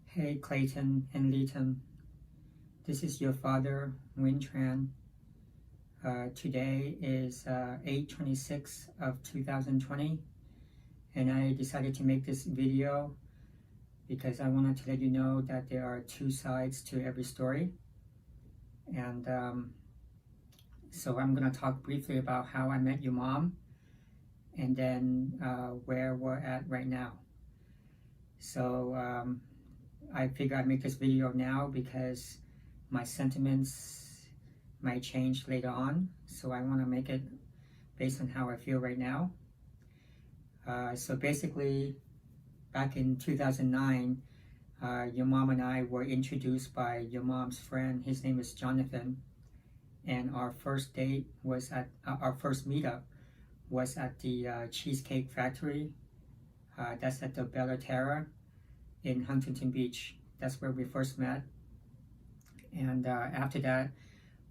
Hey Clayton and Leighton, this is your father, Win Tran. Today is 8/26 of 2020, and I decided to make this video because I wanted to let you know that there are two sides to every story. And so I'm going to talk briefly about how I met your mom, and then where we're at right now. So I figure I'd make this video now because my sentiments might change later on, so I want to make it based on how I feel right now. So basically, back in 2009, your mom and I were introduced by your mom's friend. His name is Jonathan, and our first date was at our first meetup was at the Cheesecake Factory. That's at the Bella Terra in Huntington Beach. That's where we first met. And after that,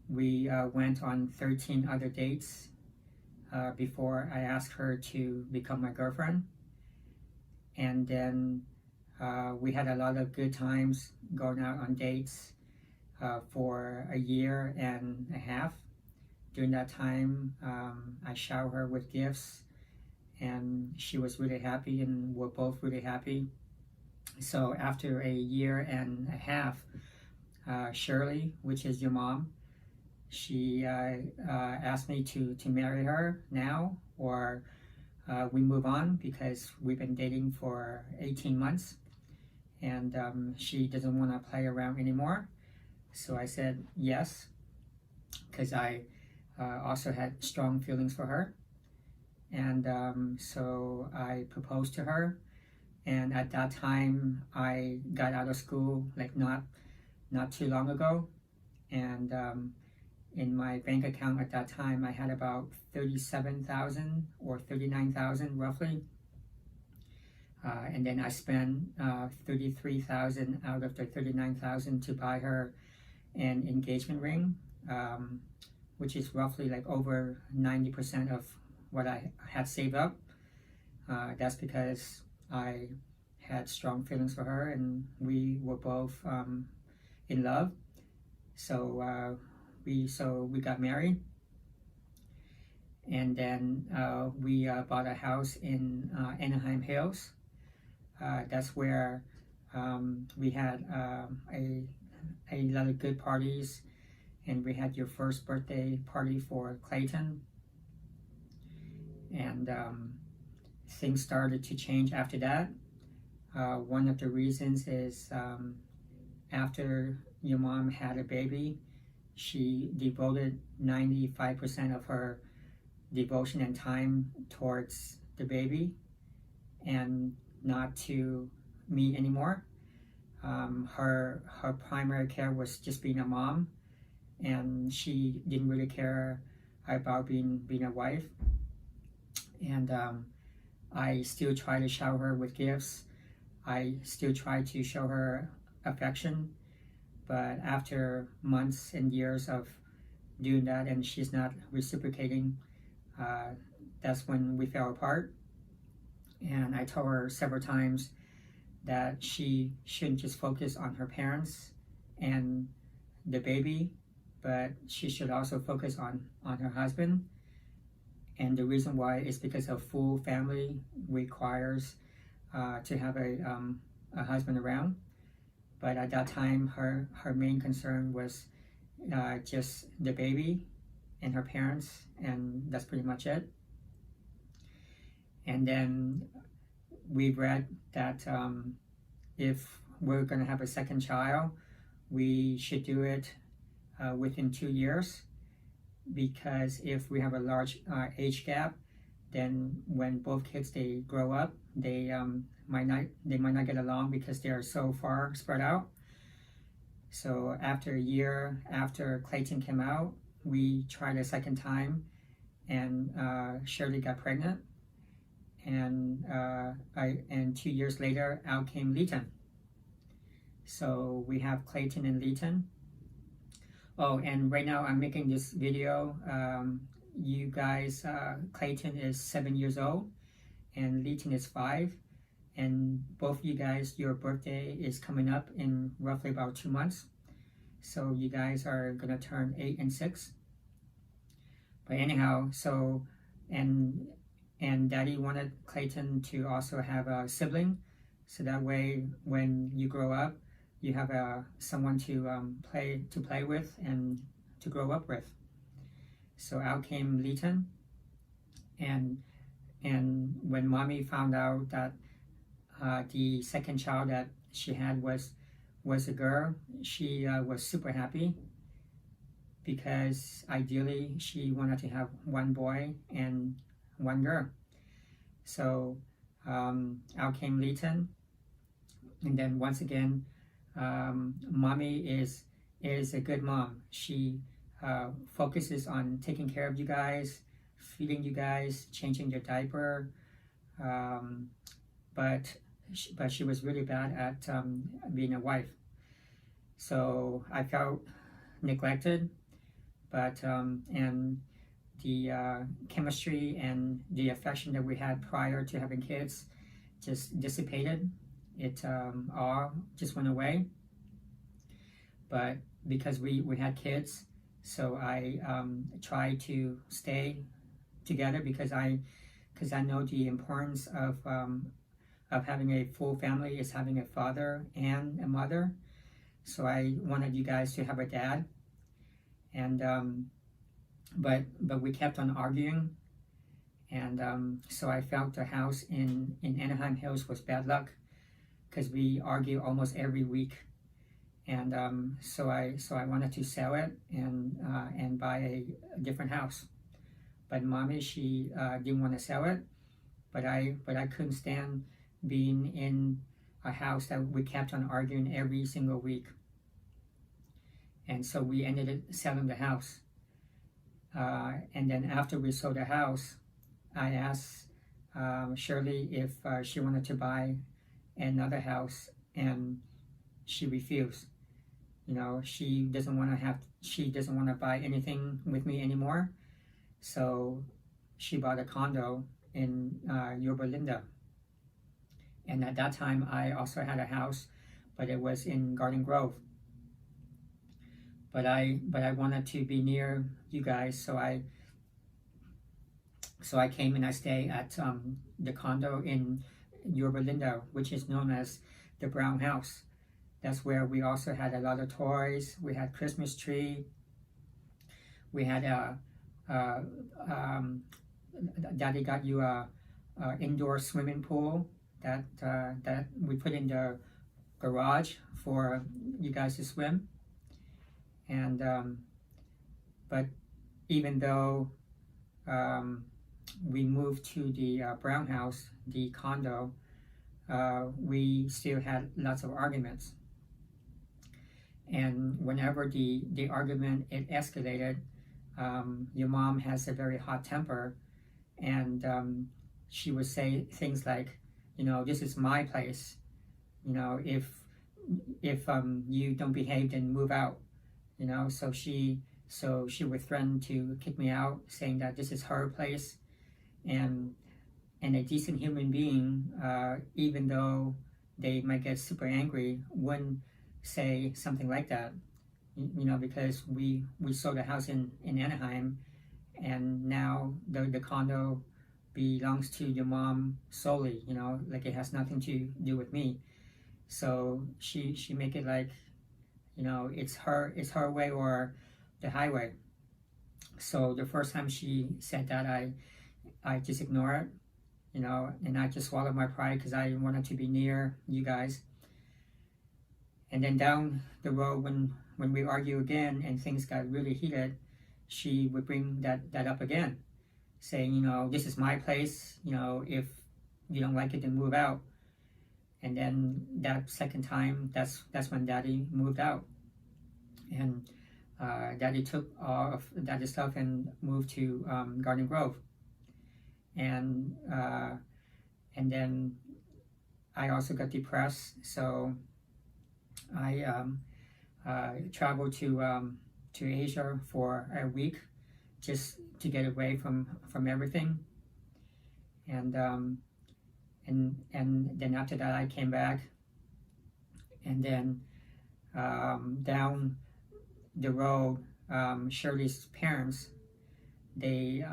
we went on 13 other dates before I asked her to become my girlfriend. And then we had a lot of good times going out on dates for a year and a half. During that time, I showered her with gifts, and she was really happy, and we're both really happy. So after a year and a half, Shirley, which is your mom, she asked me to marry her now, or we move on, because we've been dating for 18 months, and she doesn't want to play around anymore. So I said yes, because I also had strong feelings for her. And so I proposed to her. And at that time, I got out of school, like not too long ago. And in my bank account at that time, I had about 37,000 or 39,000 roughly. And then I spent 33,000 out of the 39,000 to buy her an engagement ring, which is roughly like over 90% of what I had saved up. That's because I had strong feelings for her, and we were both in love. So we got married, and then we bought a house in Anaheim Hills. That's where we had a lot of good parties, and we had your first birthday party for Clayton. And things started to change after that. One of the reasons is after your mom had a baby, she devoted 95% of her devotion and time towards the baby and not to me anymore. Her primary care was just being a mom, and she didn't really care about being a wife. And I still try to shower her with gifts. I still try to show her affection. But after months and years of doing that and she's not reciprocating, that's when we fell apart. And I told her several times that she shouldn't just focus on her parents and the baby, but she should also focus on her husband. And the reason why is because a full family requires to have a husband around. But at that time, her main concern was just the baby and her parents, and that's pretty much it. And then we read that if we're going to have a second child, we should do it within 2 years. Because if we have a large age gap, then when both kids they grow up, they might not get along because they are so far spread out. So after a year after Clayton came out, we tried a second time, and Shirley got pregnant, and 2 years later out came Leighton. So we have Clayton and Leighton. Oh, and right now I'm making this video. You guys, Clayton is 7 years old, and Leighton is 5. and both of you guys, your birthday is coming up in roughly about 2 months. So you guys are gonna turn 8 and 6. But anyhow, so and Daddy wanted Clayton to also have a sibling, so that way when you grow up, you have someone to play with and to grow up with. So out came Leighton, and when Mommy found out that the second child that she had was a girl, she was super happy, because ideally she wanted to have one boy and one girl. So out came Leighton, and then once again, Mommy is a good mom. She focuses on taking care of you guys, feeding you guys, changing your diaper, but she was really bad at being a wife. So I felt neglected, but and the chemistry and the affection that we had prior to having kids just dissipated. It all just went away. But because we had kids, so I tried to stay together, because I know the importance of having a full family is having a father and a mother. So I wanted you guys to have a dad, and but we kept on arguing, and so I felt the house in Anaheim Hills was bad luck, because we argue almost every week, and so I wanted to sell it and buy a different house. But Mommy, she didn't want to sell it, but I couldn't stand being in a house that we kept on arguing every single week. And so we ended up selling the house. And then after we sold the house, I asked Shirley if she wanted to buy another house, and she refused. You know, she doesn't want to buy anything with me anymore. So she bought a condo in Yorba Linda. And at that time, I also had a house, but it was in Garden Grove. But I wanted to be near you guys, so I came and I stayed at the condo in Yorba Linda, which is known as the Brown House. That's where we also had a lot of toys. We had Christmas tree. We had Daddy got you a indoor swimming pool that we put in the garage for you guys to swim. And but even though we moved to the Brown House, the condo, we still had lots of arguments. And whenever the argument it escalated, your mom has a very hot temper, and she would say things like, you know, this is my place. You know, if you don't behave, then move out. You know, so she would threaten to kick me out, saying that this is her place, and a decent human being, even though they might get super angry, wouldn't say something like that. You know, because we sold a house in Anaheim, and now the condo belongs to your mom solely. You know, like it has nothing to do with me. So she make it like, you know, it's her way or the highway. So the first time she said that, I just ignore it, you know, and I just swallowed my pride, because I wanted to be near you guys. And then down the road, when we argue again and things got really heated, she would bring that up again, saying, you know, this is my place, you know, if you don't like it, then move out. And then that second time, that's when Daddy moved out, and Daddy took all of Daddy's stuff and moved to Garden Grove, and then I also got depressed, so I traveled to Asia for a week, just to get away from everything, and and then after that I came back, and then down the road, Shirley's parents, they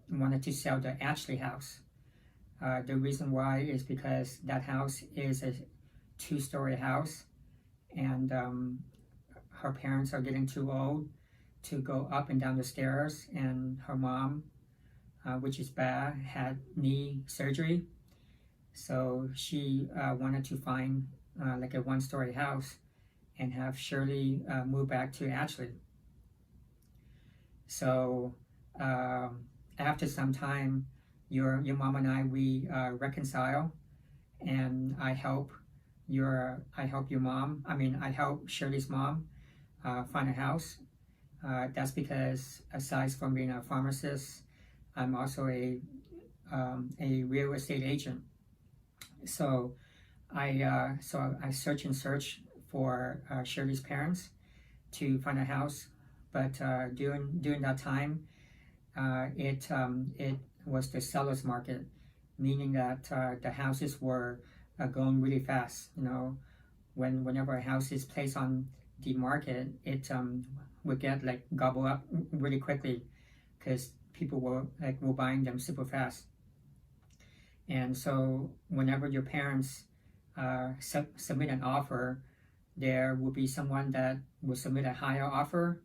wanted to sell the Ashley house. The reason why is because that house is a 2-story house, and her parents are getting too old to go up and down the stairs, and her mom, which is bad, had knee surgery, so she wanted to find like a 1-story house and have Shirley move back to Ashley. So after some time, your mom and I, we reconcile, and I help your mom. I help Shirley's mom find a house. That's because aside from being a pharmacist, I'm also a real estate agent. So I search and search for Shirley's parents to find a house, but during that time, it was the seller's market, meaning that the houses were going really fast. You know, whenever a house is placed on the market, it would get like gobbled up really quickly because people were buying them super fast. And so whenever your parents submit an offer, there will be someone that will submit a higher offer.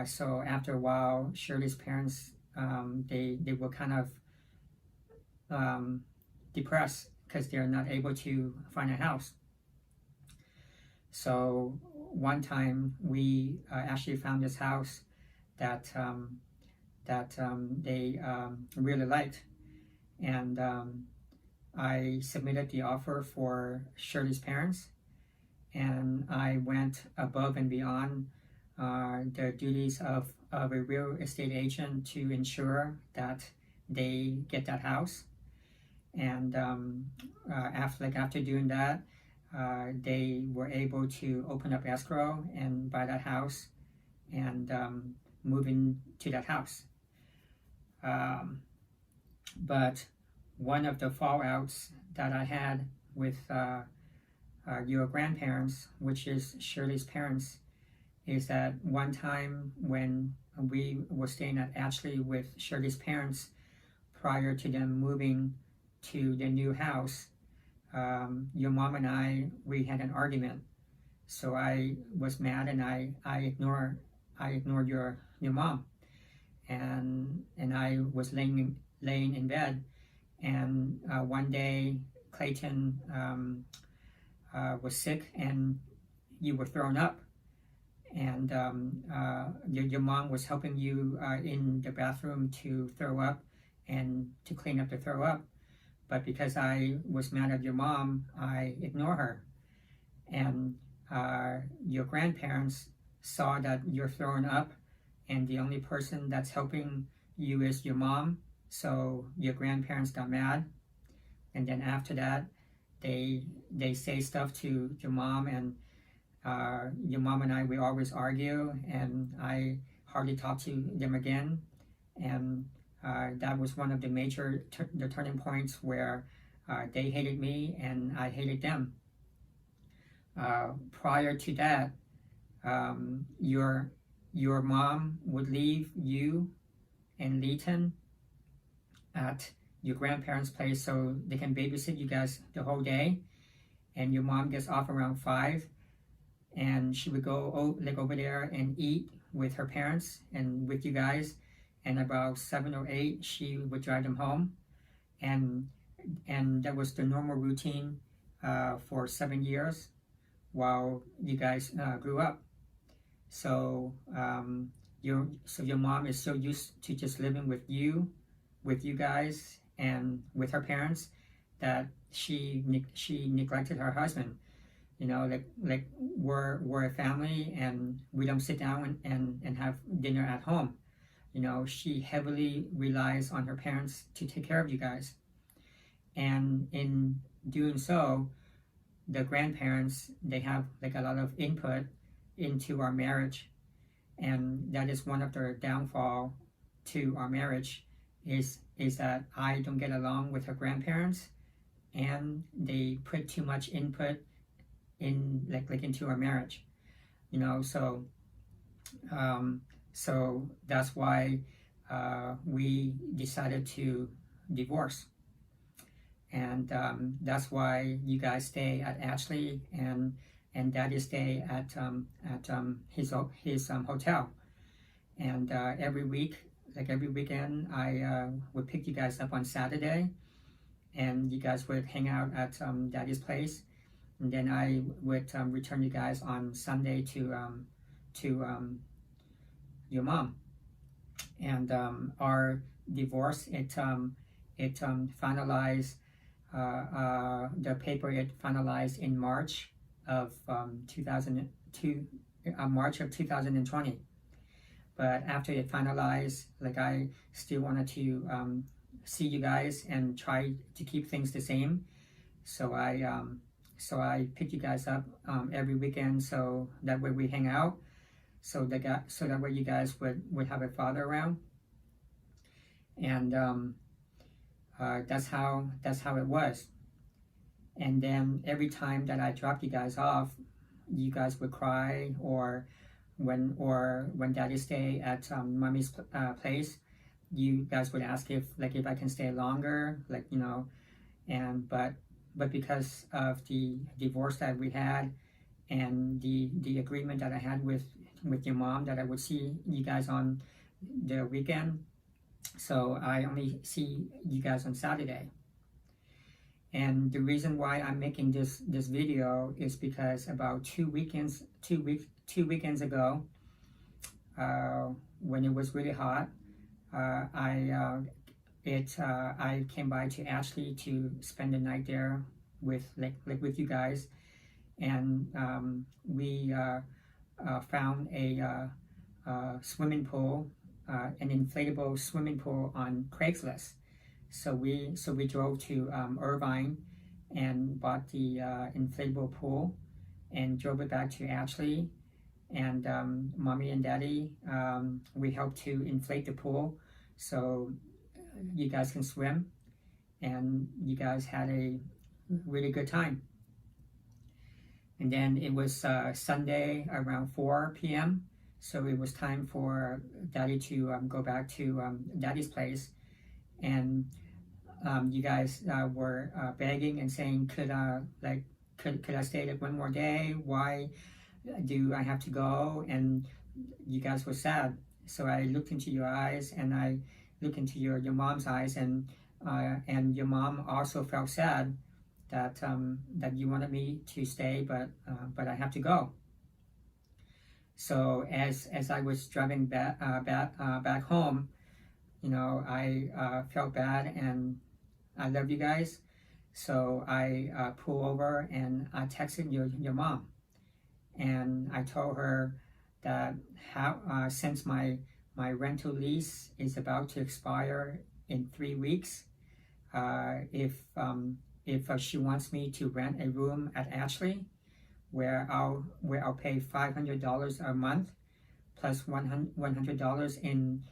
So after a while, Shirley's parents, they were kind of depressed because they're not able to find a house. So one time we actually found this house that they really liked, and I submitted the offer for Shirley's parents, and I went above and beyond the duties of a real estate agent to ensure that they get that house. And after doing that, they were able to open up escrow and buy that house and move into that house. But one of the fallouts that I had with your grandparents, which is Shirley's parents, is that one time when we were staying at Ashley with Shirley's parents prior to them moving to the new house, your mom and we had an argument. So I was mad, and I ignored your mom, and I was laying in bed, and one day Clayton was sick and you were thrown up, and your mom was helping you in the bathroom to throw up and to clean up the throw up. But because I was mad at your mom, I ignored her. And your grandparents saw that you're throwing up, and the only person that's helping you is your mom. So your grandparents got mad. And then after that, they say stuff to your mom, and your mom and we always argue, and I hardly talk to them again. And that was one of the major the turning points where they hated me and I hated them. Prior to that, your mom would leave you and Leighton at your grandparents' place so they can babysit you guys the whole day, and your mom gets off around 5, and she would go over there and eat with her parents and with you guys, and about 7 or 8 she would drive them home, and that was the normal routine for 7 years while you guys grew up. So your mom is so used to just living with you guys and with her parents that she neglected her husband. You know, like we're a family and we don't sit down and have dinner at home. You know, she heavily relies on her parents to take care of you guys. And in doing so, the grandparents, they have like a lot of input into our marriage. And that is one of the downfall to our marriage is that I don't get along with her grandparents, and they put too much input in like into our marriage, you know. So that's why we decided to divorce, and that's why you guys stay at Ashley, and Daddy stay at his hotel. And every week, like every weekend, I would pick you guys up on Saturday, and you guys would hang out at Daddy's place, and then I would return you guys on Sunday to your mom. And our divorce, it finalized, the paper, it finalized in March of 2002, March of 2020. But after it finalized, like, I still wanted to see you guys and try to keep things the same. So I picked you guys up every weekend, so that way we hang out. So that way you guys would have a father around, and that's how it was. And then every time that I dropped you guys off, you guys would cry, or when Daddy stay at Mommy's place, you guys would ask if I can stay longer, like, you know. And but because of the divorce that we had, and the agreement that I had with your mom, that I would see you guys on the weekend, so I only see you guys on Saturday. And the reason why I'm making this video is because about two weekends ago, when it was really hot, I came by to Ashley to spend the night there with with you guys, and we found a swimming pool, an inflatable swimming pool on Craigslist. So we drove to Irvine and bought the inflatable pool and drove it back to Ashley. And Mommy and Daddy, we helped to inflate the pool so you guys can swim, and you guys had a really good time. And then it was Sunday around 4 p.m. So it was time for Daddy to go back to Daddy's place. And you guys were begging and saying, could I stay like one more day? Why do I have to go? And you guys were sad. So I looked into your eyes, and I looked into your mom's eyes, and your mom also felt sad that you wanted me to stay, but I have to go. So as I was driving back home, you know, I felt bad, and I love you guys. So I pulled over and I texted your mom, and I told her that since my rental lease is about to expire in 3 weeks, if she wants me to rent a room at Ashley, where I'll pay $500 a month plus $100 in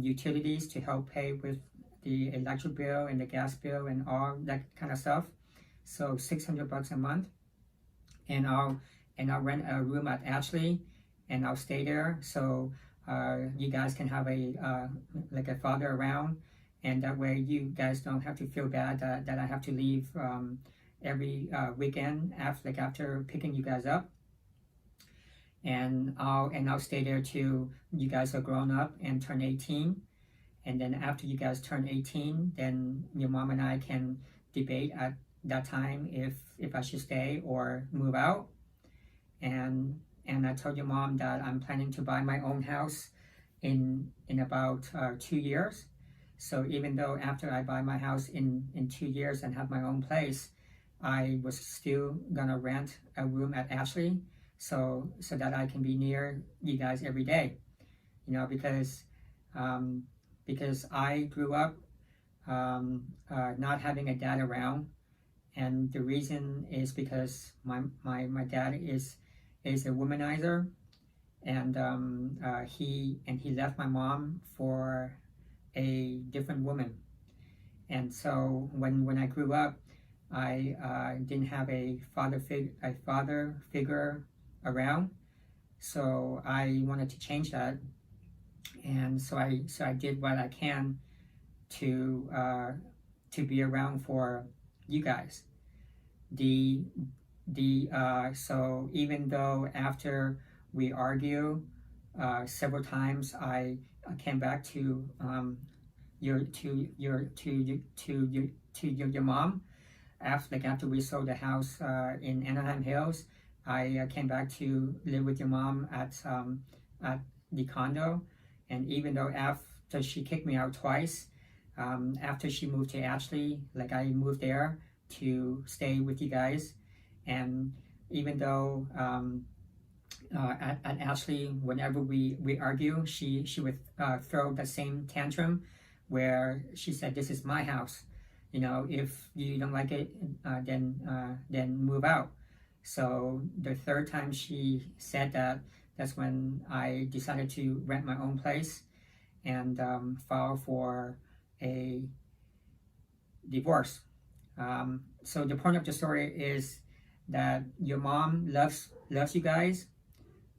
utilities to help pay with the electric bill and the gas bill and all that kind of stuff. So $600 a month, and I'll rent a room at Ashley, and I'll stay there. So you guys can have a father around, and that way you guys don't have to feel bad that I have to leave every weekend after picking you guys up. And I'll stay there till you guys are grown up and turn 18. And then after you guys turn 18, then your mom and I can debate at that time if I should stay or move out. And I told your mom that I'm planning to buy my own house in about 2 years. So even though after I buy my house in 2 years and have my own place, I was still gonna rent a room at Ashley, so that I can be near you guys every day, you know, because I grew up not having a dad around, and the reason is because my dad is a womanizer, and he left my mom for a different woman. And so when I grew up, I didn't have a father figure around, so I wanted to change that, and so I did what I can to be around for you guys. The so even though after we argue several times, I came back to your mom after we sold the house in Anaheim Hills. I came back to live with your mom at the condo, and even though after she kicked me out twice, after she moved to Ashley, like I moved there to stay with you guys, and even though at Ashley, whenever we argue, she would throw the same tantrum where she said, "This is my house. You know, if you don't like it, then move out." So the third time she said that, that's when I decided to rent my own place and file for a divorce. So the point of the story is that your mom loves you guys,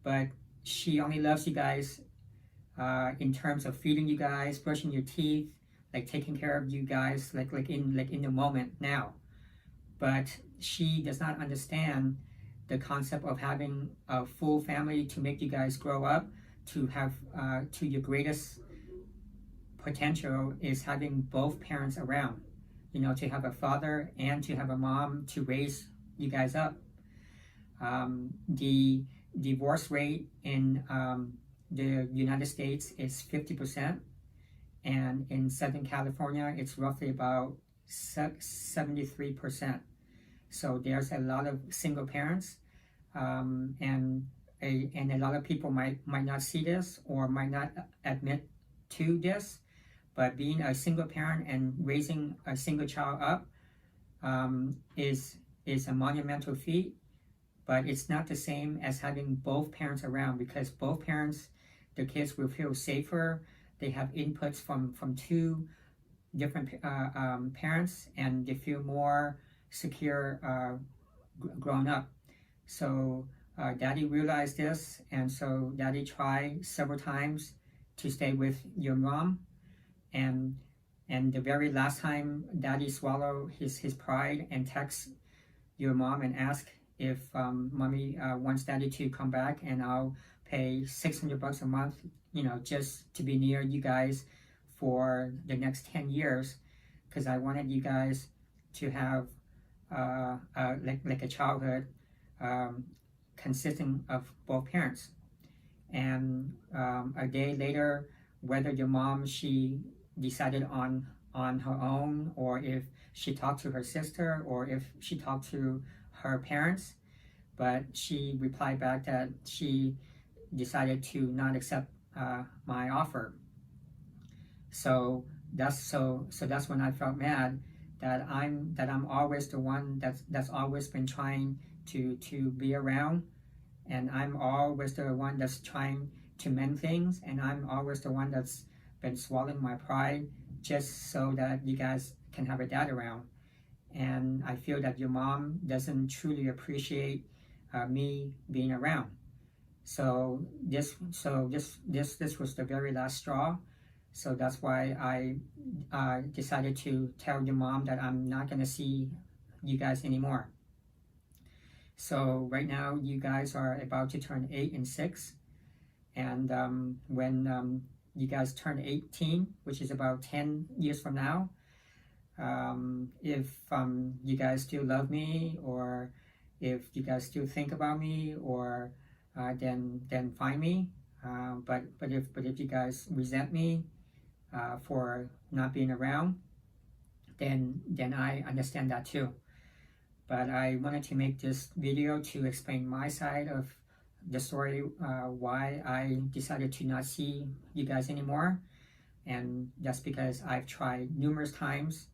but she only loves you guys in terms of feeding you guys, brushing your teeth, like taking care of you guys, like in the moment now. But she does not understand the concept of having a full family to make you guys grow up, to have to your greatest potential is having both parents around. You know, to have a father and to have a mom to raise you guys up. The divorce rate in the United States is 50%, and in Southern California, it's roughly about 73%. So there's a lot of single parents, and a lot of people might not see this or might not admit to this, but being a single parent and raising a single child up is a monumental feat. But it's not the same as having both parents around, because both parents, the kids will feel safer. They have inputs from two different parents, and they feel more secure grown up. So Daddy realized this, and so Daddy tried several times to stay with your mom, and the very last time Daddy swallowed his pride and text your mom and ask if Mommy wants Daddy to come back, and I'll pay $600 a month, you know, just to be near you guys for the next 10 years, because I wanted you guys to have like a childhood consisting of both parents. And a day later, whether your mom, she decided on her own, or if she talked to her sister, or if she talked to her parents, but she replied back that she decided to not accept my offer. So that's when I felt mad that I'm always the one that's always been trying to be around, and I'm always the one that's trying to mend things, and I'm always the one that's been swallowing my pride just so that you guys can have a dad around. And I feel that your mom doesn't truly appreciate me being around. So this was the very last straw. So that's why I decided to tell your mom that I'm not gonna see you guys anymore. So right now you guys are about to turn 8 and 6, and when you guys turn 18, which is about 10 years from now, if you guys still love me, or if you guys still think about me, or then find me. But if you guys resent me for not being around, then I understand that too. But I wanted to make this video to explain my side of the story, why I decided to not see you guys anymore. And that's because I've tried numerous times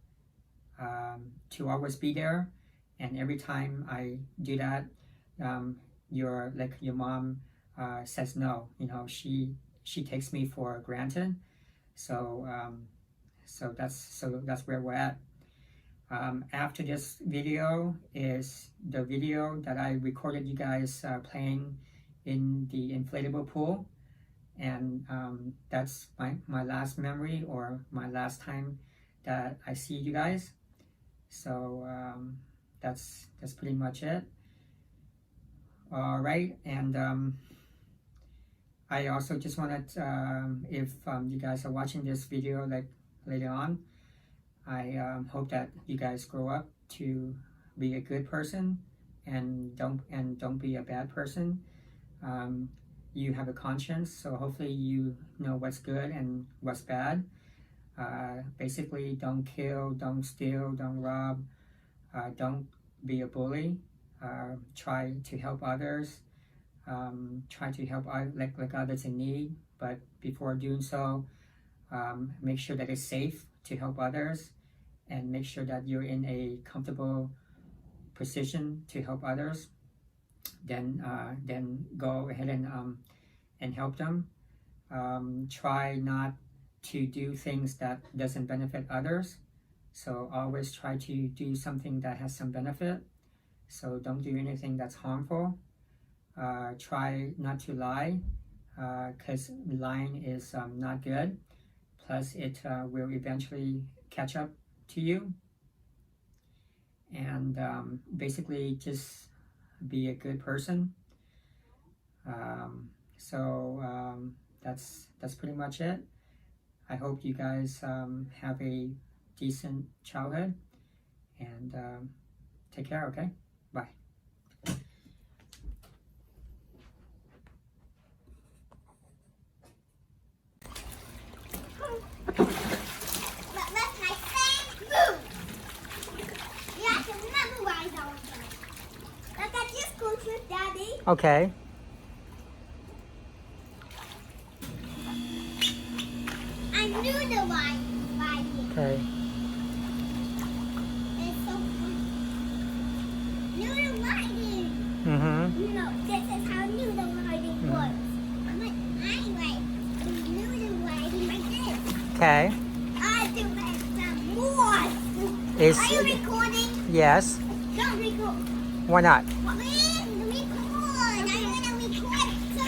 to always be there, and every time I do that, your mom says no. You know, she takes me for granted. So that's where we're at. After this video is the video that I recorded you guys playing in the inflatable pool, and that's my last memory or my last time that I see you guys. So that's pretty much it. All right, and I also just wanted, if you guys are watching this video like later on, I hope that you guys grow up to be a good person and don't be a bad person. You have a conscience, so hopefully you know what's good and what's bad. Basically, don't kill, don't steal, don't rob, don't be a bully. Try to help others. Try to help like others in need, but before doing so, make sure that it's safe to help others, and make sure that you're in a comfortable position to help others. Then go ahead and help them. Try not to do things that doesn't benefit others. So always try to do something that has some benefit. So don't do anything that's harmful. Try not to lie, because lying is not good. Plus it will eventually catch up to you. And basically just be a good person. That's pretty much it. I hope you guys have a decent childhood, and take care, okay? Bye. Daddy. Okay. I knew the why. Okay. It's so fun. Knew the writing. Mm-hmm. This is how new the writing works. I'm like, anyway, knew the writing like this. Okay. I do some more. Is Are you recording? yes. Don't record. Why not? Record. I want to record. So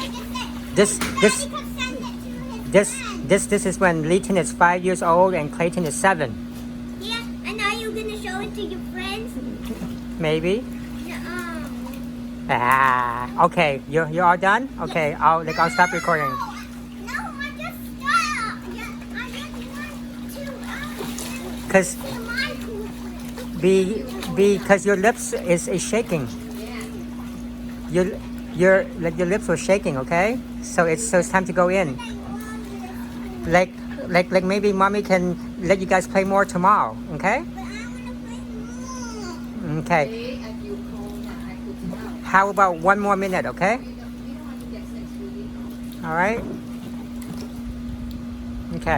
This Daddy could send it to his friend. This is when Leighton is 5 years old and Clayton is 7. Yeah, and are you gonna show it to your friends? Maybe. No. Okay. You're all done? Okay. I'll stop recording. No, I just stopped. I just want to Cause see my pool. because your lips is shaking. Your lips were shaking. Okay. So it's time to go in. Like maybe mommy can let you guys play more tomorrow. Okay. But I want to play more. Okay. How about 1 more minute? Okay. All right. Okay.